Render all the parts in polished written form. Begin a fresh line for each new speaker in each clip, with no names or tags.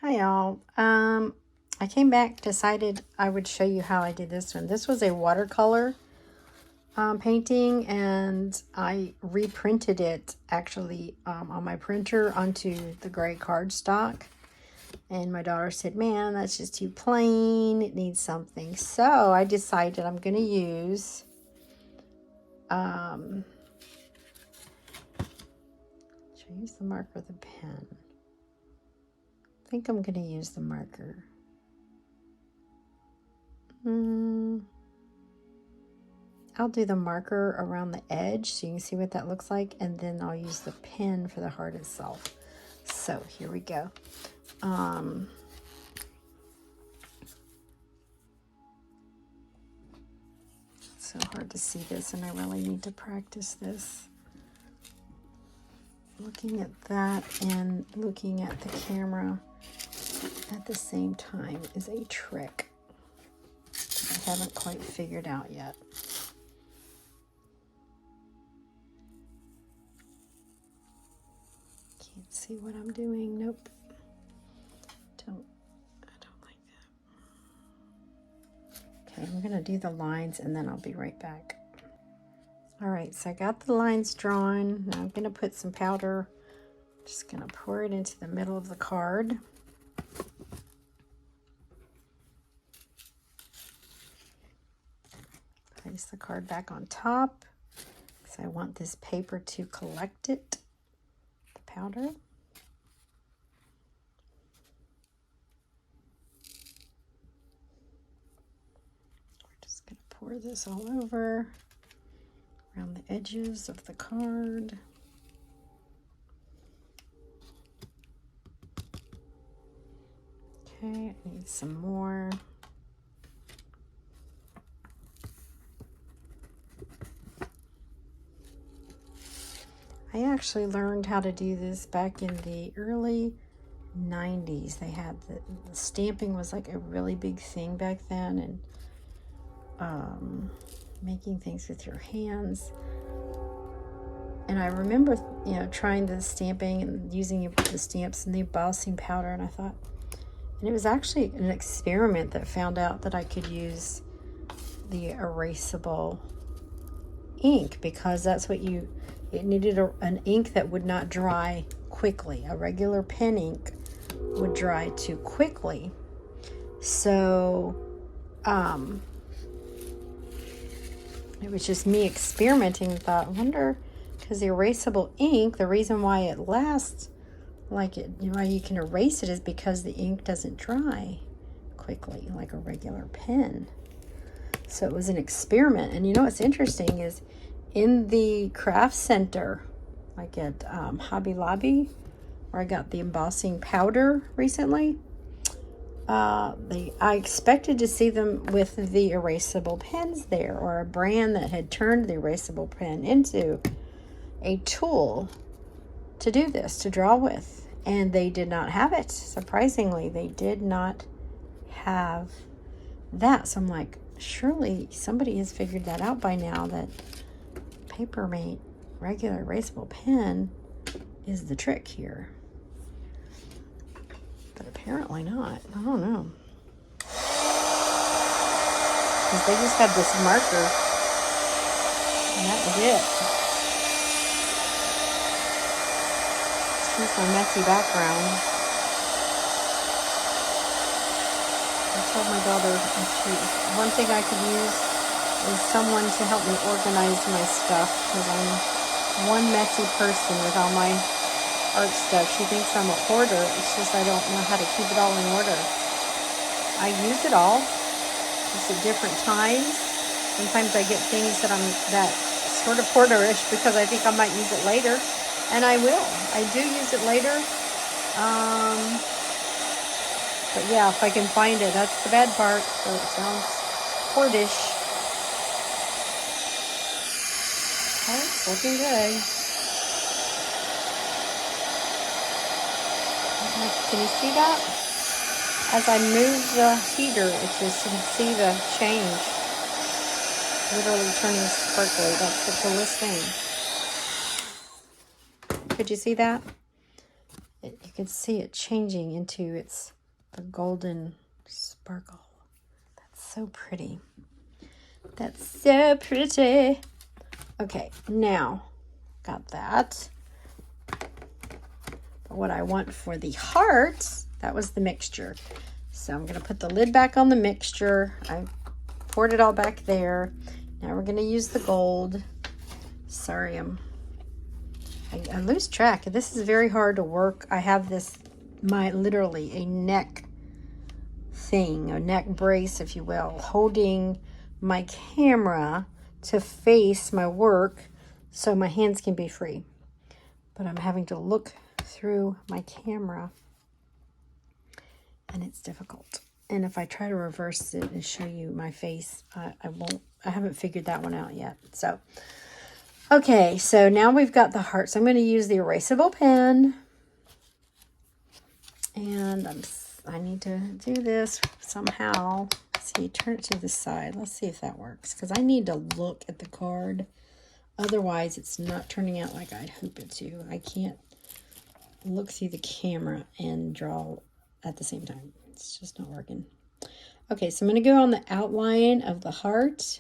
Hi y'all. I came back, decided I would show you how I did this one. This was a watercolor painting, and I reprinted it actually on my printer onto the gray cardstock. And my daughter said, man, that's just too plain. It needs something. So I decided I'm going to use should I use the marker or the pen? I think I'm going to use the marker. I'll do the marker around the edge so you can see what that looks like, and then I'll use the pen for the heart itself. So here we go. It's so hard to see this, and I really need to practice this. Looking at that and looking at the camera at the same time is a trick I haven't quite figured out yet. Can't see what I'm doing. Nope. I don't like that. Okay, I'm gonna do the lines and then I'll be right back. All right, so I got the lines drawn. Now I'm gonna put some powder. Just gonna pour it into the middle of the card. Place the card back on top because I want this paper to collect it, the powder. We're just going to pour this all over, around the edges of the card. Okay, I need some more. I actually learned how to do this back in the early 90s. They had the stamping was like a really big thing back then, and making things with your hands. And I remember, trying the stamping and using the stamps and the embossing powder, and I thought, and it was actually an experiment that found out that I could use the erasable ink, because that's what it needed an ink that would not dry quickly. A regular pen ink would dry too quickly. So it was just me experimenting and thought, I wonder, because the erasable ink, the reason why it lasts like it, why you can erase it is because the ink doesn't dry quickly like a regular pen. So it was an experiment. And what's interesting is in the craft center, like at Hobby Lobby, where I got the embossing powder recently, I expected to see them with the erasable pens there, or a brand that had turned the erasable pen into a tool to do this, to draw with. And they did not have it. Surprisingly, they did not have that. So I'm like, surely somebody has figured that out by now, that paper mate regular erasable pen is the trick here. But apparently not. I don't know. Because they just had this marker, and that was it. Excuse my messy background. I told my daughter, one thing I could use is someone to help me organize my stuff, because I'm one messy person with all my art stuff. She thinks I'm a hoarder. It's just I don't know how to keep it all in order. I use it all, just at different times. Sometimes I get things that sort of hoarderish because I think I might use it later, and I will. I do use it later. But yeah, if I can find it, that's the bad part. So it sounds hoardish. Oh, it's looking good. Can you see that? As I move the heater, you can see the change. Literally turning sparkly. That's the coolest thing. Could you see that? You you could see it changing into the golden sparkle. That's so pretty. That's so pretty. Okay, now got that. But what I want for the hearts, that was the mixture. So I'm going to put the lid back on the mixture. I poured it all back there. Now we're going to use the gold. Sorry, I lose track. This is very hard to work. I have this, literally a neck thing, a neck brace, if you will, holding my camera to face my work so my hands can be free. But I'm having to look through my camera and it's difficult. And if I try to reverse it and show you my face, I haven't figured that one out yet. So, okay, so now we've got the hearts. I'm going to use the erasable pen. And I need to do this somehow. See, turn it to the side. Let's see if that works. Because I need to look at the card. Otherwise, it's not turning out like I'd hope it to. I can't look through the camera and draw at the same time. It's just not working. Okay, so I'm going to go on the outline of the heart.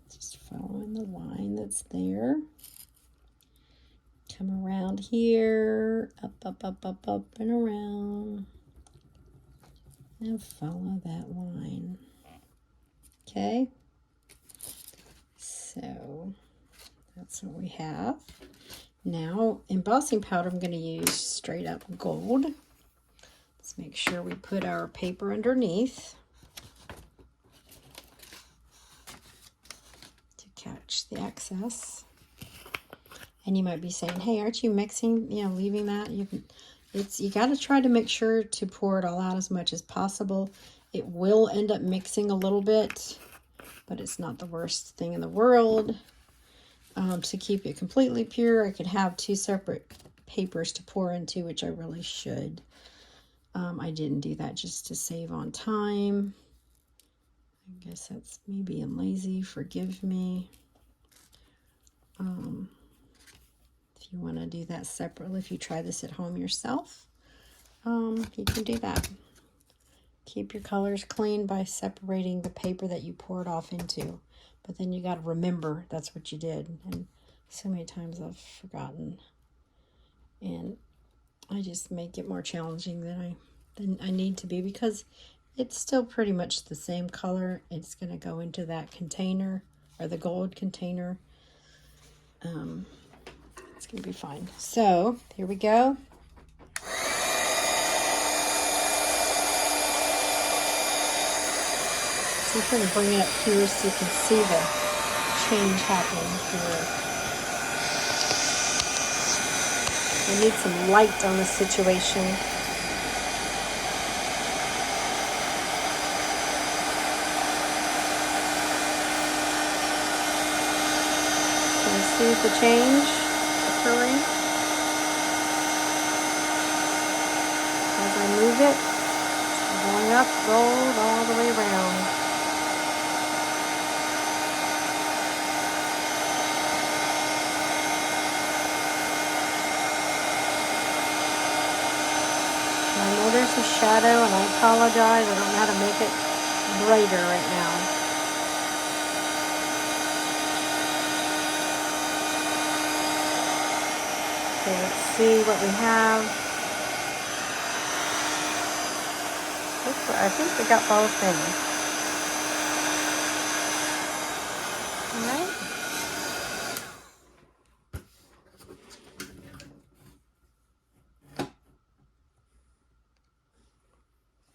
Just following the line that's there. Come around here, up, up, up, up, up, and around. And follow that line. Okay. So that's what we have. Now, embossing powder, I'm going to use straight up gold. Let's make sure we put our paper underneath to catch the excess. And you might be saying, hey, aren't you mixing, leaving that? You got to try to make sure to pour it all out as much as possible. It will end up mixing a little bit, but it's not the worst thing in the world. To keep it completely pure, I could have 2 separate papers to pour into, which I really should. I didn't do that just to save on time. I guess that's me being lazy. Forgive me. If you want to do that separately, if you try this at home yourself, you can do that. Keep your colors clean by separating the paper that you poured off into. But then you got to remember that's what you did. And so many times I've forgotten. And I just make it more challenging than I need to be, because it's still pretty much the same color. It's going to go into that container, or the gold container. It's going to be fine. So here we go. So I'm trying to bring it up here so you can see the change happening here. I need some light on the situation. Can you see the change occurring? As I move it, it's going up, gold all the way around. I know there's a shadow, and I apologize. I don't know how to make it brighter right now. Okay, let's see what we have. I think we got both things. All right.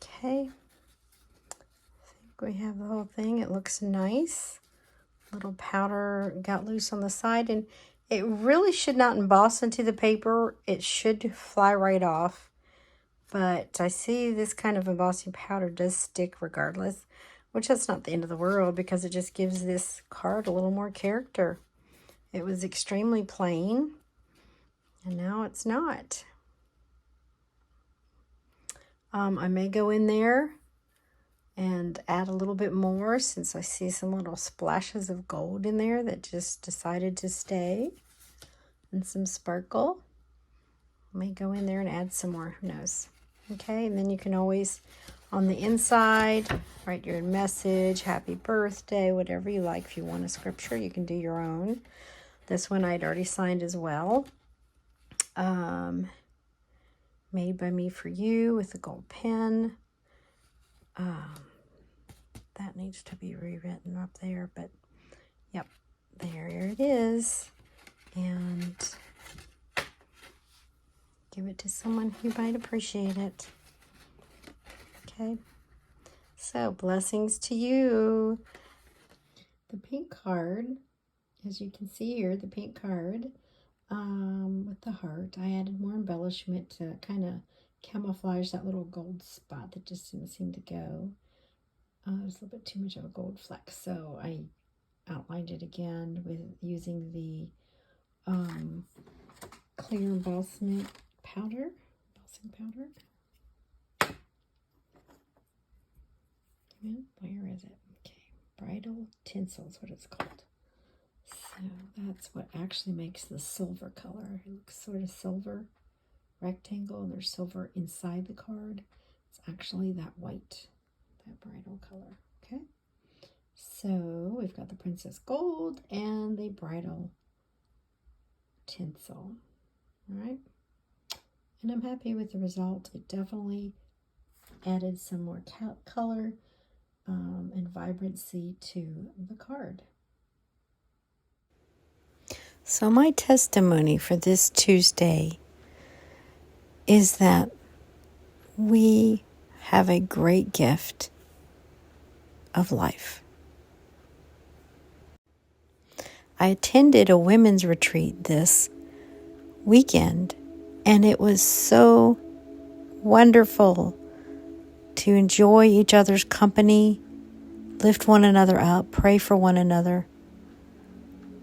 Okay, I think we have the whole thing. It looks nice. Little powder got loose on the side, and it really should not emboss into the paper. It should fly right off. But I see this kind of embossing powder does stick regardless, which that's not the end of the world, because it just gives this card a little more character. It was extremely plain, and now it's not. I may go in there and add a little bit more, since I see some little splashes of gold in there that just decided to stay. and some sparkle. May go in there and add some more, who knows. Okay, and then you can always, on the inside, write your message, happy birthday, whatever you like. If you want a scripture, you can do your own. This one I'd already signed as well. Made by me for you with a gold pen. That needs to be rewritten up there, but yep, there it is. And give it to someone who might appreciate it. Okay, so blessings to you. The pink card, as you can see here, the pink card with the heart. I added more embellishment to kind of camouflage that little gold spot that just didn't seem to go. There's a little bit too much of a gold fleck, so I outlined it again with using the clear embossing powder. Where is it? Okay, bridal tinsel is what it's called. So that's what actually makes the silver color. It looks sort of silver rectangle, and there's silver inside the card. It's actually that white, that bridal color. Okay, so we've got the princess gold and the bridal tinsel. All right, and I'm happy with the result. It definitely added some more color and vibrancy to the card. So my testimony for this Tuesday is that we have a great gift of life. I attended a women's retreat this weekend, and it was so wonderful to enjoy each other's company, lift one another up, pray for one another.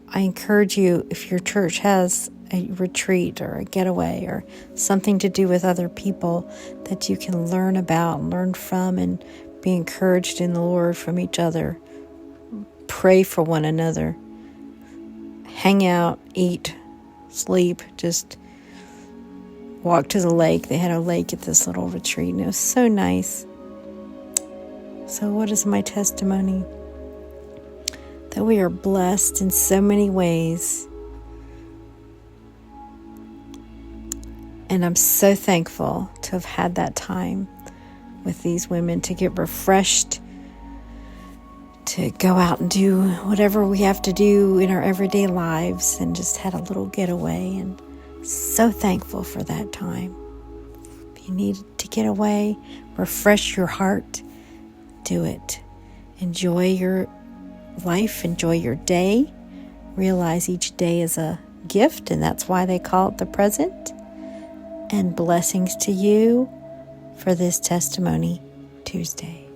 I encourage you, if your church has a retreat or a getaway or something to do with other people that you can learn about, learn from, and be encouraged in the Lord from each other. Pray for one another. Hang out, eat, sleep, just walk to the lake. They had a lake at this little retreat, and it was so nice. So what is my testimony? That we are blessed in so many ways. And I'm so thankful to have had that time with these women, to get refreshed, to go out and do whatever we have to do in our everyday lives, and just had a little getaway, and so thankful for that time. If you need to get away, refresh your heart, do it. Enjoy your life, enjoy your day. Realize each day is a gift, and that's why they call it the present. And blessings to you for this Testimony Tuesday.